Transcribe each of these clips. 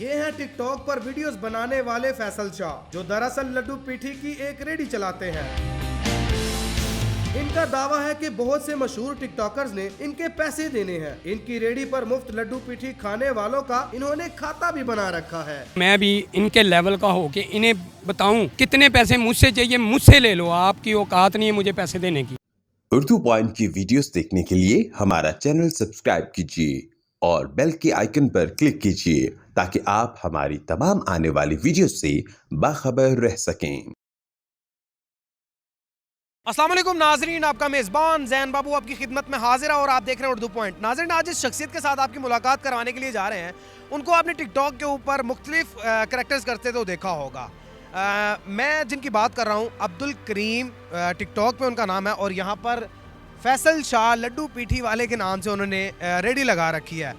ये हैं टिकटॉक पर वीडियोस बनाने वाले फैसल शाह, जो दरअसल लड्डू पीठी की एक रेडी चलाते हैं। इनका दावा है कि बहुत से मशहूर टिकटॉकर्स ने इनके पैसे देने हैं। इनकी रेडी पर मुफ्त लड्डू पीठी खाने वालों का इन्होंने खाता भी बना रखा है। मैं भी इनके लेवल का हो के इन्हें बताऊं कितने पैसे मुझसे चाहिए, मुझसे ले लो, आपकी औकात नहीं है मुझे पैसे देने की। उर्दू पॉइंट की वीडियोस देखने के लिए हमारा चैनल सब्सक्राइब कीजिए और बेल के आइकन पर क्लिक कीजिए ताकि आप हमारी तमाम आने वाली वीडियोस से बाखबर रह सकें। अस्सलाम वालेकुम नाजरीन, आपका मेज़बान जैन बाबू आपकी खिदमत में हाजिर है और आप देख रहे हैं उर्दू पॉइंट। नाजरीन, आज जिस शख्सियत के साथ आपकी मुलाकात करवाने के लिए जा रहे हैं, उनको आपने टिकटॉक के ऊपर मुख्तलिफ करैक्टर्स करते तो देखा होगा। मैं जिनकी बात कर रहा हूँ अब्दुल करीम, टिकटॉक पे उनका नाम है और यहाँ पर फैसल शाह लड्डू पीठी वाले के नाम से उन्होंने रेडी लगा रखी है।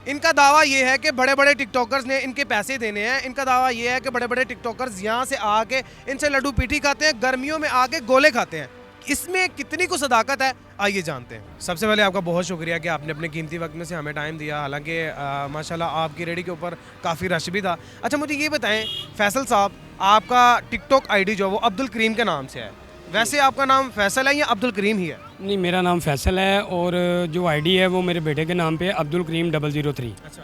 इनका दावा ये है कि बड़े बड़े टिकटॉकर्स ने इनके पैसे देने हैं। इनका दावा ये है कि बड़े बड़े टिकटॉकर्स यहाँ से आके इनसे लड्डू पीठी खाते हैं, गर्मियों में आके गोले खाते हैं। इसमें कितनी को सदाकत है, आइए जानते हैं। सबसे पहले आपका बहुत शुक्रिया कि आपने अपने कीमती वक्त में से हमें टाइम दिया। हालांकि माशाल्लाह आपकी रेडी के ऊपर काफ़ी रश भी था। अच्छा, मुझे ये बताएं फैसल साहब, आपका टिकटॉक आईडी जो वो अब्दुल करीम के नाम से है, वैसे आपका नाम फैसल है या अब्दुल करीम ही है? नहीं, मेरा नाम फैसल है और जो आईडी है वो मेरे बेटे के नाम पे है, अब्दुल करीम 003। अच्छा,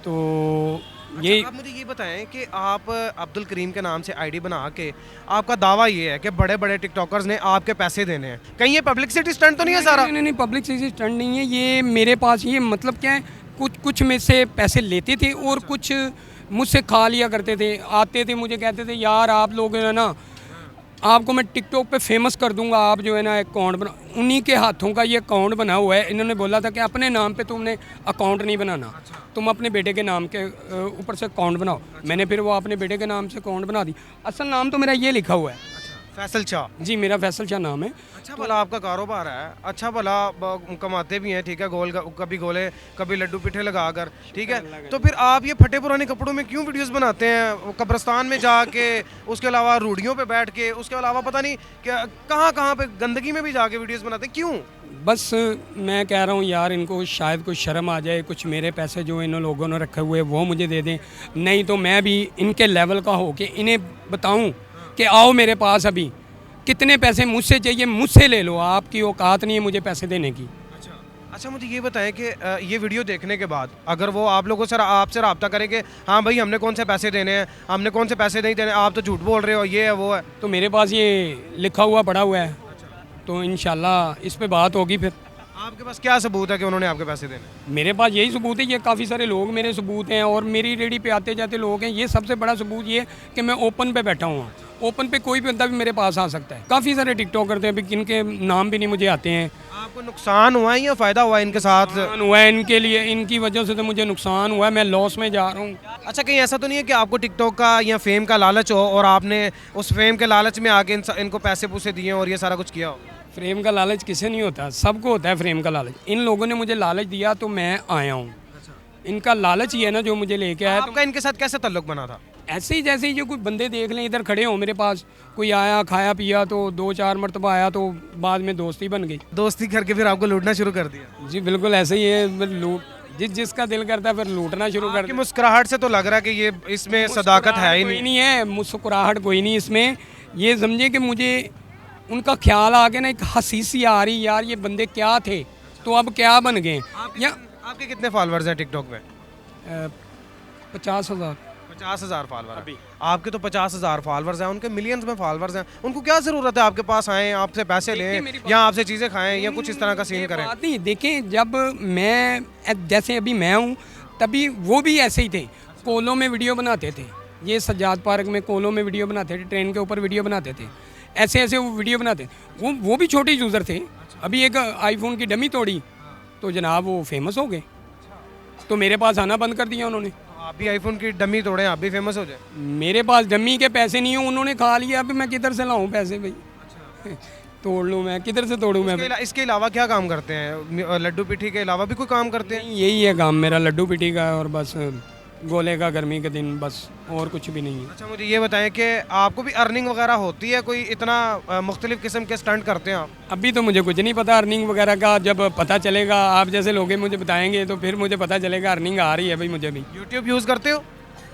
तो ये आप मुझे ये बताएं कि आप अब्दुल करीम के नाम से आईडी बना के आपका दावा ये है कि बड़े बड़े टिकटॉकर्स ने आपके पैसे देने हैं, कहीं ये पब्लिसिटी स्टंट तो नहीं है सारा? नहीं, पब्लिक से स्टंट नहीं है ये। मेरे पास ये मतलब क्या है, कुछ में से पैसे लेते थे और कुछ मुझसे खा लिया करते थे। आते थे मुझे कहते थे यार आप लोग है ना, आपको मैं टिकटॉक पे फेमस कर दूंगा, आप जो है ना अकाउंट बना। उन्हीं के हाथों का ये अकाउंट बना हुआ है। इन्होंने बोला था कि अपने नाम पे तुमने अकाउंट नहीं बनाना, तुम अपने बेटे के नाम के ऊपर से अकाउंट बनाओ। मैंने फिर वो अपने बेटे के नाम से अकाउंट बना दी। असल नाम तो मेरा ये लिखा हुआ है, फैसल शाह। जी मेरा फैसल शाह नाम है। अच्छा भला आपका कारोबार है, अच्छा भला कमाते भी हैं, ठीक है, कभी गोले कभी लड्डू पीठे लगा कर, ठीक है। तो फिर आप ये फटे पुराने कपड़ों में क्यों वीडियोस बनाते हैं, कब्रिस्तान में जाके, उसके अलावा रूढ़ियों पे बैठ के, उसके अलावा पता नहीं क्या कहाँ पे गंदगी में भी जाके वीडियोस बनाते हैं, क्यों? बस मैं कह रहा हूँ यार, इनको शायद कुछ शर्म आ जाए, कुछ मेरे पैसे जो इन लोगों ने रखे हुए वो मुझे दे दें, नहीं तो मैं भी इनके लेवल का हो के इन्हें बताऊँ कि आओ मेरे पास, अभी कितने पैसे मुझसे चाहिए, मुझसे ले लो, आपकी औकात नहीं है मुझे पैसे देने की। अच्छा, मुझे ये बताएं कि ये वीडियो देखने के बाद अगर वो आप लोगों से आपसे रब्ता करें कि हाँ भाई हमने कौन से पैसे देने हैं, हमने कौन से पैसे नहीं देने, आप तो झूठ बोल रहे हो, ये है वो है, तो मेरे पास ये लिखा हुआ पड़ा हुआ है। तो इंशाल्लाह इस पे बात होगी। फिर आपके पास क्या सबूत है कि उन्होंने आपके पैसे देने? मेरे पास यही सबूत है, ये काफ़ी सारे लोग मेरे सबूत हैं और मेरी रेडी पे आते जाते लोग हैं। ये सबसे बड़ा सबूत ये कि मैं ओपन पे बैठा हूँ। ओपन पे कोई भी बंदा भी मेरे पास आ सकता है। काफ़ी सारे टिकटॉक करते हैं, अभी इनके नाम भी नहीं मुझे आते हैं। आपको नुकसान हुआ है या फ़ायदा हुआ है इनके साथ? नुकसान हुआ है इनके लिए, इनकी वजह से तो मुझे नुकसान हुआ है, मैं लॉस में जा रहा हूँ। अच्छा, कहीं ऐसा तो नहीं है कि आपको टिकटॉक का या फेम का लालच हो और आपने उस फेम के लालच में आके इनको पैसे पूसे दिए और ये सारा कुछ किया हो? फ्रेम का लालच किसे नहीं होता, सबको होता है फ्रेम का लालच। इन लोगों ने मुझे लालच दिया तो मैं आया हूँ। इनका लालच ही है ना जो मुझे लेके आया। आपका इनके साथ कैसे ताल्लुक बना था? ऐसे ही जैसे ही जो कोई बंदे देख लें इधर खड़े हो मेरे पास, कोई आया खाया पिया तो 2-4 मरतबा आया तो बाद में दोस्ती बन गई। दोस्ती करके फिर आपको लूटना शुरू कर दिया? जी बिल्कुल ऐसे ही है, लूट जिसका दिल करता है फिर लूटना शुरू कर दिया। मुस्कुराहट से तो लग रहा है कि ये इसमें सदाकत है ही नहीं है, मुस्कुराहट कोई नहीं इसमें। ये समझे कि मुझे उनका ख्याल आ गया ना, एक हंसी सी आ रही यार ये बंदे क्या थे तो अब क्या बन गए। या आपके कितने फॉलोअर्स हैं टिकटॉक पे? 50,000। 50,000 फॉलोअर? आपके तो 50,000 फॉलोअर्स हैं, उनके मिलियंस में फॉलोअर्स हैं। उनको क्या ज़रूरत है आपके पास आएँ, आपसे पैसे लें या आपसे चीज़ें खाएं या कुछ इस तरह का सीन करें? नहीं, देखें जब मैं जैसे अभी मैं हूँ तभी वो भी ऐसे ही थे, कोलों में वीडियो बनाते थे। ये सज्जाद पार्क में कोलों में वीडियो बनाते थे, ट्रेन के ऊपर वीडियो बनाते थे, ऐसे ऐसे वो वीडियो बनाते। वो भी छोटे यूज़र थे। अभी एक आईफोन की डमी तोड़ी तो जनाब वो फेमस हो गए, तो मेरे पास आना बंद कर दिया उन्होंने। आप भी आईफोन की डमी तोड़ें, आप भी फेमस हो जाए? मेरे पास डमी के पैसे नहीं हो, उन्होंने खा लिया। अभी मैं किधर से लाऊं पैसे भाई? तोड़ लूँ मैं, किधर से तोड़ूँ मैं? इसके अलावा क्या काम करते हैं? लड्डू पीठी के अलावा भी कोई काम करते हैं? यही है काम मेरा, लड्डू पीठी का और बस गोले का गर्मी के दिन, बस और कुछ भी नहीं है। अच्छा, मुझे ये बताएं कि आपको भी अर्निंग वगैरह होती है कोई? इतना मुख्तलिफ किस्म के स्टंट करते हैं आप? अभी तो मुझे कुछ नहीं पता अर्निंग वगैरह का, जब पता चलेगा आप जैसे लोग मुझे बताएंगे तो फिर मुझे पता चलेगा अर्निंग आ रही है भाई मुझे भी। यूट्यूब यूज़ करते हो?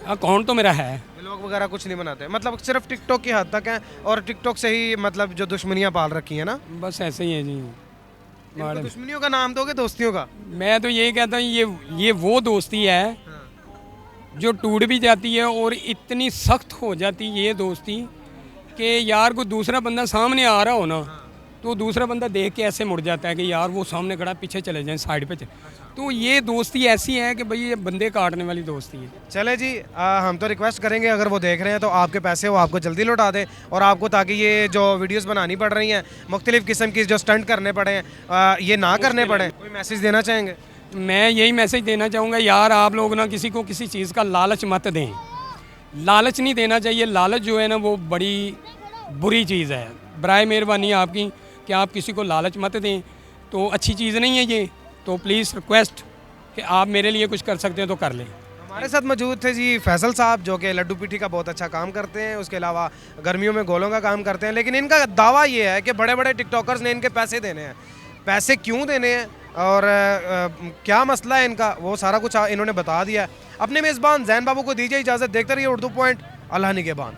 अकाउंट तो मेरा है। व्लॉग वगैरह कुछ नहीं बनाते, मतलब सिर्फ टिकटॉक की हद तक है और टिकटॉक से ही मतलब जो दुश्मनियाँ पाल रखी हैं ना। बस ऐसे ही है जी। इनको दुश्मनियों का नाम दोगे दोस्तियों का? मैं तो यही कहता हूँ ये वो दोस्ती है जो टूट भी जाती है और इतनी सख्त हो जाती है ये दोस्ती कि यार कोई दूसरा बंदा सामने आ रहा हो ना तो दूसरा बंदा देख के ऐसे मुड़ जाता है कि यार वो सामने खड़ा, पीछे चले जाएं, साइड पे चले। तो ये दोस्ती ऐसी है कि भाई ये बंदे काटने वाली दोस्ती है। चले जी, हम तो रिक्वेस्ट करेंगे अगर वो देख रहे हैं तो आपके पैसे वो आपको जल्दी लौटा दें और आपको, ताकि ये जो वीडियोस बनानी पड़ रही हैं मुख्तलिफ़ किस्म की जो स्टंट करने पड़े हैं ये ना करने पड़े। कोई मैसेज देना चाहेंगे? मैं यही मैसेज देना चाहूँगा, यार आप लोग ना किसी को किसी चीज़ का लालच मत दें। लालच नहीं देना चाहिए। लालच जो है ना वो बड़ी बुरी चीज़ है। बराए मेहरबानी आपकी कि आप किसी को लालच मत दें, तो अच्छी चीज़ नहीं है ये। तो प्लीज़ रिक्वेस्ट कि आप मेरे लिए कुछ कर सकते हैं तो कर लें। हमारे साथ मौजूद थे जी फैसल साहब, जो कि लड्डू पीठी का बहुत अच्छा काम करते हैं, उसके अलावा गर्मियों में गोलों का काम करते हैं। लेकिन इनका दावा ये है कि बड़े बड़े टिकटॉकर्स ने इनके पैसे देने हैं। पैसे क्यों देने हैं और क्या मसला है इनका, वो सारा कुछ इन्होंने बता दिया है। अपने मेज़बान जैन बाबू को दीजिए इजाज़त। देखते रहिए उर्दू पॉइंट। अल्लाह निगहबान।